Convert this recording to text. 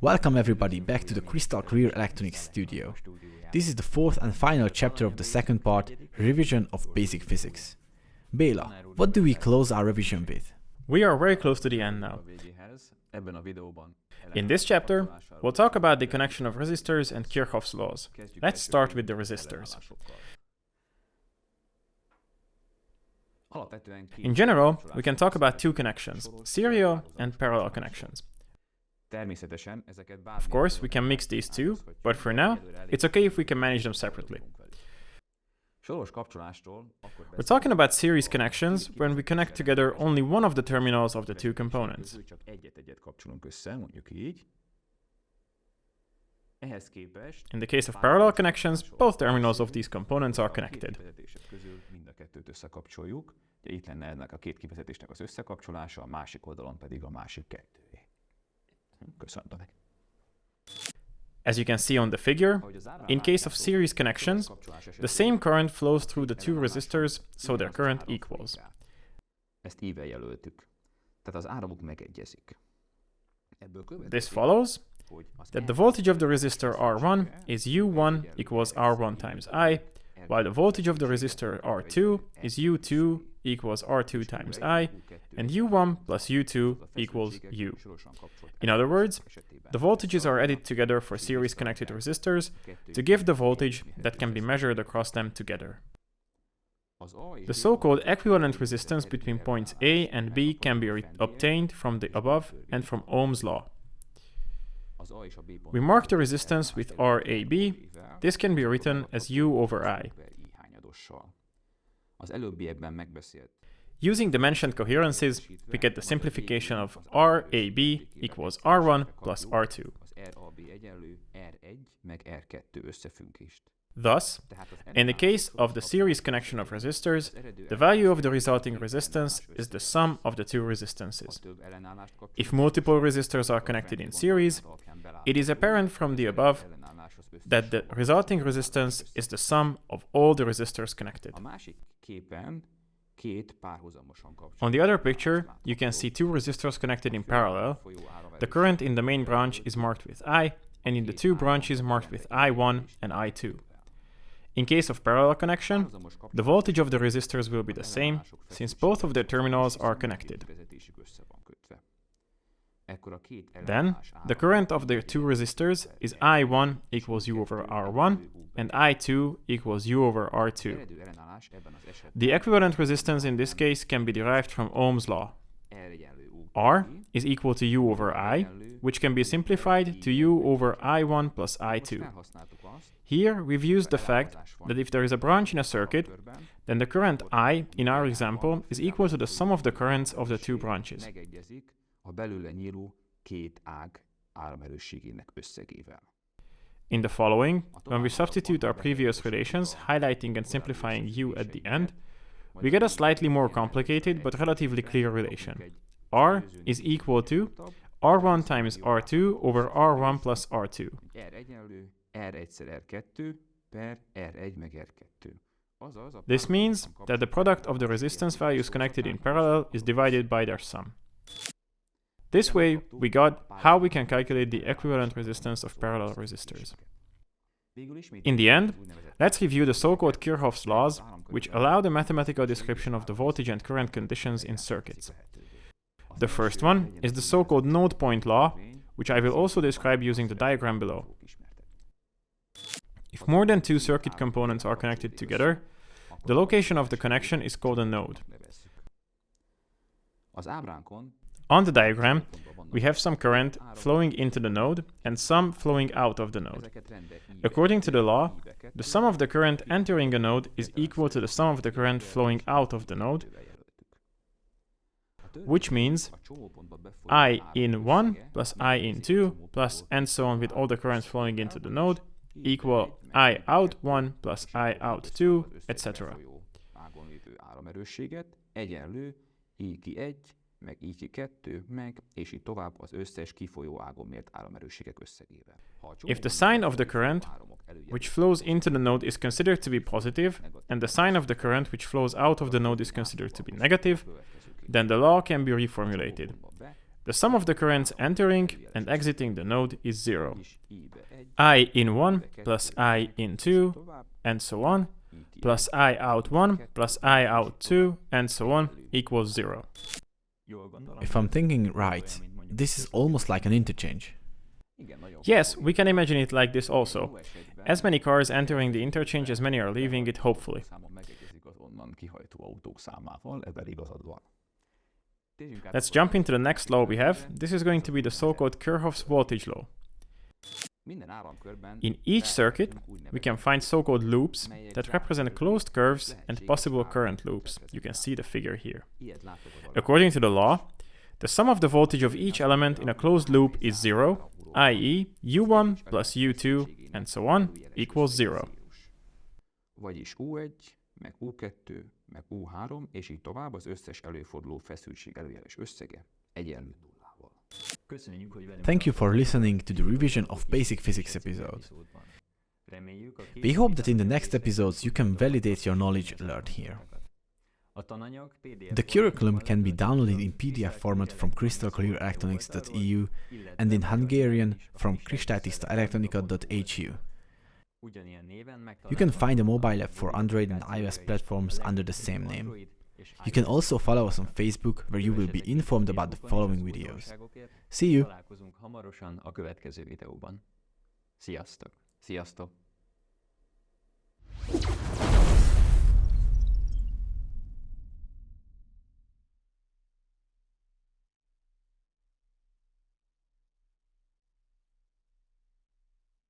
Welcome everybody back to the Crystal Clear Electronics studio. This is the fourth and final chapter of the second part, Revision of Basic Physics. Béla, what do we close our revision with? We are very close to the end now. In this chapter, we'll talk about the connection of resistors and Kirchhoff's laws. Let's start with the resistors. In general, we can talk about two connections, serial and parallel connections. Of course, we can mix these two, but for now, it's okay if we can manage them separately. We're talking about series connections when we connect together only one of the terminals of the two components. In the case of parallel connections, both terminals of these components are connected. As you can see on the figure, in case of series connections, the same current flows through the two resistors, so their current equals. This follows that the voltage of the resistor R1 is U1 equals R1 times I, while the voltage of the resistor R2 is U2 equals R2 times I, and U1 plus U2 equals U. In other words, the voltages are added together for series connected resistors to give the voltage that can be measured across them together. The so-called equivalent resistance between points A and B can be obtained from the above and from Ohm's law. We mark the resistance with RAB. This can be written as U over I. Using the mentioned coherences, we get the simplification of RAB equals R1 plus R2. Thus, in the case of the series connection of resistors, the value of the resulting resistance is the sum of the two resistances. If multiple resistors are connected in series, it is apparent from the above that the resulting resistance is the sum of all the resistors connected. On the other picture, you can see two resistors connected in parallel. The current in the main branch is marked with I, and in the two branches marked with I1 and I2. In case of parallel connection, the voltage of the resistors will be the same, since both of their terminals are connected. Then, the current of the two resistors is I1 equals U over R1, and I2 equals U over R2. The equivalent resistance in this case can be derived from Ohm's law. R is equal to U over I, which can be simplified to U over I1 plus I2. Here, we've used the fact that if there is a branch in a circuit, then the current I, in our example, is equal to the sum of the currents of the two branches. In the following, when we substitute our previous relations, highlighting and simplifying U at the end, we get a slightly more complicated but relatively clear relation. R is equal to R1 times R2 over R1 plus R2. This means that the product of the resistance values connected in parallel is divided by their sum. This way, we got how we can calculate the equivalent resistance of parallel resistors. In the end, let's review the so-called Kirchhoff's laws, which allow the mathematical description of the voltage and current conditions in circuits. The first one is the so-called node point law, which I will also describe using the diagram below. If more than two circuit components are connected together, the location of the connection is called a node. On the diagram, we have some current flowing into the node and some flowing out of the node. According to the law, the sum of the current entering a node is equal to the sum of the current flowing out of the node, which means I in 1 plus I in 2 plus and so on with all the currents flowing into the node equal I out 1 plus I out 2, etc. If the sign of the current which flows into the node is considered to be positive, and the sign of the current which flows out of the node is considered to be negative, then the law can be reformulated. The sum of the currents entering and exiting the node is 0. I in 1 plus I in 2, and so on, plus I out 1 plus I out 2, and so on, equals 0. If I'm thinking right, this is almost like an interchange. Yes, we can imagine it like this also. As many cars entering the interchange as many are leaving it, hopefully. Let's jump into the next law we have. This is going to be the so-called Kirchhoff's voltage law. In each circuit, we can find so-called loops that represent closed curves and possible current loops. You can see the figure here. According to the law, the sum of the voltage of each element in a closed loop is 0, i.e. U1 plus U2 and so on equals 0. Vagyis U1, meg U2, meg U3, és így tovább az összes előforduló feszültség előjeles összege egyenlő nullával. Thank you for listening to the revision of Basic Physics episode. We hope that in the next episodes you can validate your knowledge learned here. The curriculum can be downloaded in PDF format from crystalclearelectronics.eu and in Hungarian from kristálytisztaelektronika.hu. You can find a mobile app for Android and iOS platforms under the same name. You can also follow us on Facebook, where you will be informed about the following videos. See you! Találkozunk hamarosan a következő videóban. Sziasztok! Sziasztok!